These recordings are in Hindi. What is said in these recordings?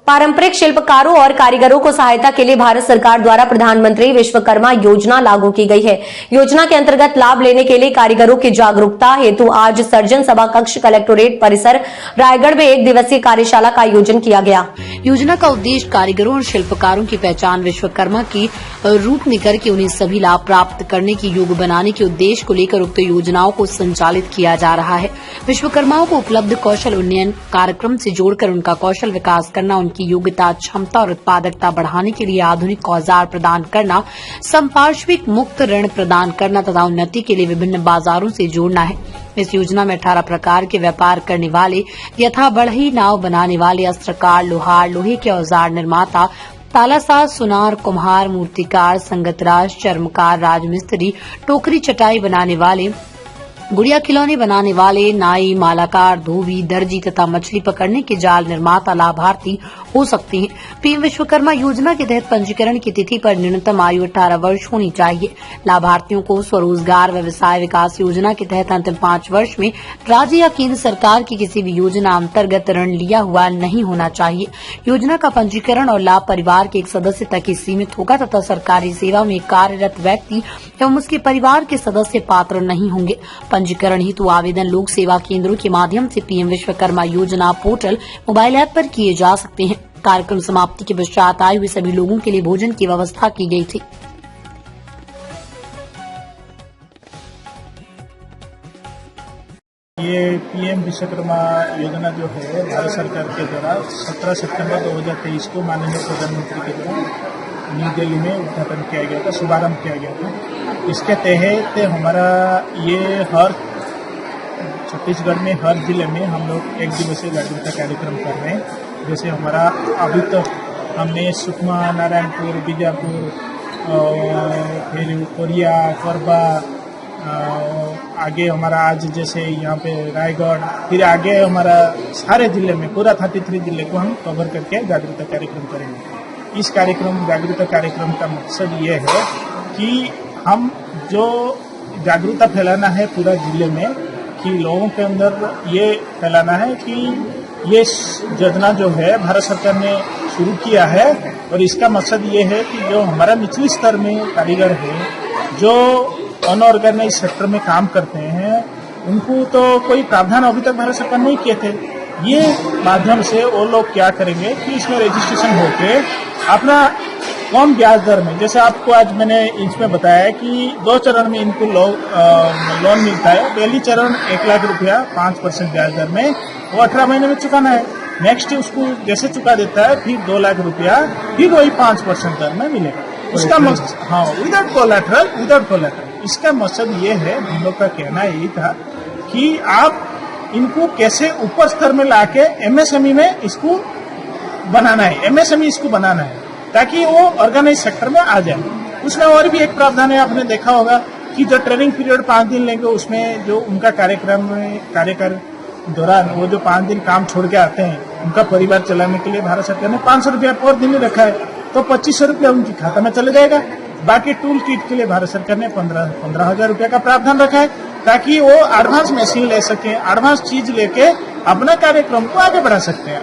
पारंपरिक शिल्पकारों और कारीगरों को सहायता के लिए भारत सरकार द्वारा प्रधानमंत्री विश्वकर्मा योजना लागू की गई है। योजना के अंतर्गत लाभ लेने के लिए कारीगरों की जागरूकता हेतु आज सर्जन सभा कक्ष कलेक्टोरेट परिसर रायगढ़ में 1 दिवसीय कार्यशाला का आयोजन किया गया। योजना का उद्देश्य कारीगरों और शिल्पकारों की पहचान विश्वकर्मा की रूप में करके उन्हें सभी लाभ प्राप्त करने की योग्य बनाने के उद्देश्य को लेकर उक्त योजनाओं को संचालित किया जा रहा है। विश्वकर्माओं को उपलब्ध कौशल उन्नयन कार्यक्रम से जोड़कर उनका कौशल विकास करना, उनकी योग्यता, क्षमता और उत्पादकता बढ़ाने के लिए आधुनिक औजार प्रदान करना, संपार्श्विक मुक्त ऋण प्रदान करना तथा उन्नति के लिए विभिन्न बाजारों से जोड़ना है। इस योजना में 18 प्रकार के व्यापार करने वाले यथा बढ़ई, नाव बनाने वाले, अस्त्रकार, लोहार, लोहे के औजार निर्माता, तालासाज, सुनार, कुम्हार, मूर्तिकार, संगतराज, चर्मकार, राजमिस्त्री, टोकरी चटाई बनाने वाले, गुड़िया खिलौने बनाने वाले, नाई, मालाकार, धोबी, दर्जी तथा मछली पकड़ने के जाल निर्माता लाभार्थी हो सकते हैं। पीएम विश्वकर्मा योजना के तहत पंजीकरण की तिथि पर न्यूनतम आयु 18 वर्ष होनी चाहिए। लाभार्थियों को स्वरोजगार व्यवसाय विकास योजना के तहत अंतिम 5 वर्ष में राज्य या केंद्र सरकार की किसी भी योजना अंतर्गत ऋण लिया हुआ नहीं होना चाहिए। योजना का पंजीकरण और लाभ परिवार के एक सदस्य तक ही सीमित होगा तथा सरकारी सेवा में कार्यरत व्यक्ति एवं उसके परिवार के सदस्य पात्र नहीं होंगे। पंजीकरण हेतु आवेदन लोक सेवा केंद्रों के माध्यम से पीएम विश्वकर्मा योजना पोर्टल मोबाइल ऐप पर किए जा सकते हैं। कार्यक्रम समाप्ति के पश्चात आए हुए सभी लोगों के लिए भोजन की व्यवस्था की गई थी। ये पीएम विश्वकर्मा योजना जो है भारत सरकार के द्वारा 17 सितंबर 2023 को माननीय प्रधानमंत्री के द्वारा न्यू दिल्ली में उद्घाटन किया गया था, शुभारंभ किया गया था। इसके तहत हमारा ये हर छत्तीसगढ़ में हर जिले में हम लोग 1 दिवसीय जागरूकता कार्यक्रम कर रहे हैं। जैसे हमारा अभी तक हमने सुकमा, नारायणपुर, बीजापुर, फिर कोरिया, कोरबा, आगे हमारा आज जैसे यहाँ पे रायगढ़, फिर आगे हमारा सारे जिले में पूरा 33 जिले को हम कवर करके जागरूकता कार्यक्रम करेंगे। इस जागरूकता कार्यक्रम का मकसद ये है कि हम जो जागरूकता फैलाना है पूरा जिले में, कि लोगों के अंदर ये फैलाना है कि ये योजना जो है भारत सरकार ने शुरू किया है और इसका मकसद ये है कि जो हमारा निचले स्तर में कारीगर है, जो अनऑर्गेनाइज सेक्टर में काम करते हैं, उनको तो कोई प्रावधान अभी तक भारत सरकार नहीं किए थे। ये माध्यम से वो लोग क्या करेंगे कि इसमें रजिस्ट्रेशन होके अपना कम ब्याज दर में, जैसे आपको आज मैंने इसमें बताया कि 2 चरण में इनको लोन मिलता है। पहली चरण 1 लाख रुपया 5% ब्याज दर में, वो 18 महीने में चुकाना है। नेक्स्ट उसको जैसे चुका देता है फिर 2 लाख रुपया फिर वही 5% दर में मिलेगा। उसका मकसद, हाँ, विदाउट कोलैटरल। इसका मकसद ये है, हम लोग का कहना यही था कि आप इनको कैसे ऊपर स्तर में लाके एमएसएमई में इसको बनाना है, एमएसएमई इसको बनाना है ताकि वो ऑर्गेनाइज सेक्टर में आ जाए। उसमें और भी एक प्रावधान है, आपने देखा होगा कि जो ट्रेनिंग पीरियड 5 दिन लेंगे, उसमें जो उनका कार्यकर दौरान वो जो 5 दिन काम छोड़ के आते हैं, उनका परिवार चलाने के लिए भारत सरकार ने 500 रुपया पर दिन रखा है, तो 2500 रुपया उनकी खाता में चले जाएगा। बाकी टूल किट के लिए भारत सरकार ने 15,000 रुपया का प्रावधान रखा है ताकि वो एडवांस मशीन ले सके, एडवांस चीज लेके अपना कार्यक्रम को आगे बढ़ा सकते हैं।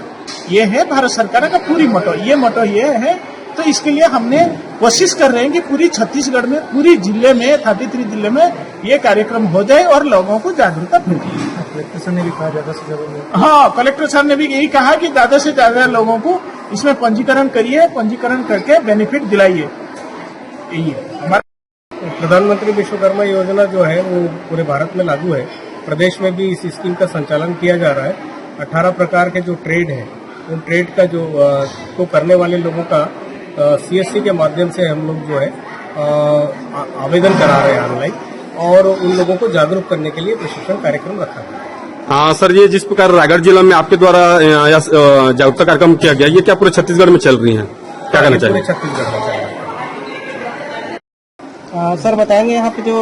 ये है भारत सरकार का पूरी मोटो, ये है। तो इसके लिए हमने कोशिश कर रहे हैं कि पूरी छत्तीसगढ़ में, पूरी जिले में, 33 जिले में ये कार्यक्रम हो जाए और लोगों को जागरूकता फैले। कलेक्टर साहब ने भी कहा ज्यादा से ज्यादा, हाँ, कलेक्टर साहब ने भी यही कहा कि ज्यादा से ज्यादा लोगों को इसमें पंजीकरण करिए, पंजीकरण करके बेनिफिट दिलाइए। यही है हमारा। प्रधानमंत्री विश्वकर्मा योजना जो है वो पूरे भारत में लागू है। प्रदेश में भी इस स्कीम का संचालन किया जा रहा है। 18 प्रकार के जो ट्रेड है, उन ट्रेड का जो को करने वाले लोगों का सीएससी के माध्यम से हम लोग जो है आवेदन करा रहे हैं ऑनलाइन, और उन लोगों को जागरूक करने के लिए प्रशिक्षण कार्यक्रम रखा है। हाँ सर, ये जिस प्रकार रायगढ़ जिला में आपके द्वारा जागरूकता कार्यक्रम किया गया, ये क्या पूरे छत्तीसगढ़ में चल रही है? क्या कहना चाहिए? छत्तीसगढ़ में चल रहा है। सर बताएंगे, यहाँ पे जो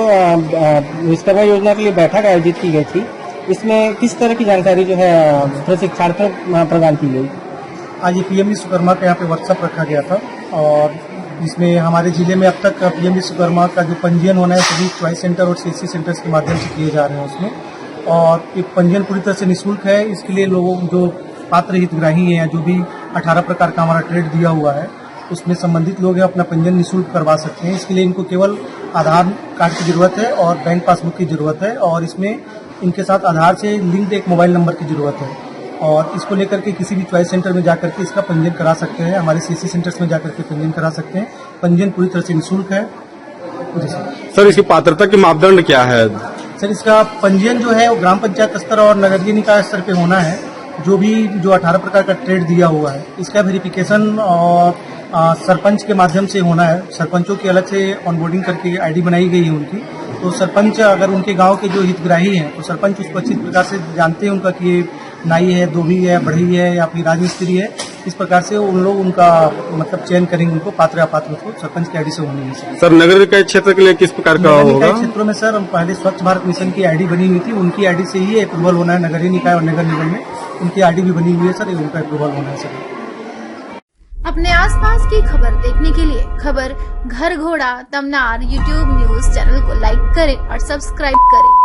विश्वकर्मा योजना के लिए बैठक आयोजित की गई थी, इसमें किस तरह की जानकारी जो है प्रशिक्षणार्थियों को प्रदान की गई? आज पीएम विश्वकर्मा का यहाँ पे वर्कशॉप रखा गया था और इसमें हमारे जिले में अब तक पीएम विश्वकर्मा का जो पंजीयन होना है सभी चॉइस सेंटर और सीएससी सेंटर्स के माध्यम से किए जा रहे हैं उसमें, और एक पंजीयन पूरी तरह से निःशुल्क है। इसके लिए लोगों जो पात्र हितग्राही हैं, जो भी 18 प्रकार का हमारा ट्रेड दिया हुआ है। उसमें संबंधित लोग हैं अपना पंजीयन निःशुल्क करवा सकते हैं। इसके लिए इनको केवल आधार कार्ड की जरूरत है और बैंक पासबुक की जरूरत है, और इसमें इनके साथ आधार से लिंक्ड एक मोबाइल नंबर की जरूरत है। और इसको लेकर के किसी भी चॉइस सेंटर में जाकर के इसका पंजीयन करा सकते हैं। हमारे सीसी सेंटर्स में जाकर के पंजीयन करा सकते हैं। पंजीयन पूरी तरह से निःशुल्क है। जी सर, इसकी पात्रता के मापदंड क्या है? सर, इसका पंजीयन जो है वो ग्राम पंचायत स्तर और नगरीय निकाय स्तर पे होना है। जो 18 प्रकार का ट्रेड दिया हुआ है, इसका वेरिफिकेशन और सरपंच के माध्यम से होना है। सरपंचों की अलग से ऑनबोर्डिंग करके आईडी बनाई गई है उनकी। तो सरपंच अगर उनके गांव के जो हितग्राही हैं, तो सरपंच उसको अच्छी प्रकार से जानते हैं उनका कि ये नाई है, धोबी है, बढ़ई है या फिर राजमिस्त्री है। इस प्रकार से उन लोग उनका मतलब चयन करेंगे, उनको पात्र अपात्र को सरपंच की आईडी से होनी है। सर, नगर निकाय क्षेत्र के लिए किस प्रकार का नगर होगा? निकाय क्षेत्रों में सर पहले स्वच्छ भारत मिशन की आईडी बनी हुई थी, उनकी आईडी से ही अप्रूवल होना है। नगरीय निकाय और नगर निगम में उनकी आईडी भी बनी हुई है सर, उनका अप्रूवल होना है सर। अपने आसपास की खबर देखने के लिए खबर घर घोड़ा तमनार यूट्यूब न्यूज चैनल को लाइक करें और सब्सक्राइब करें।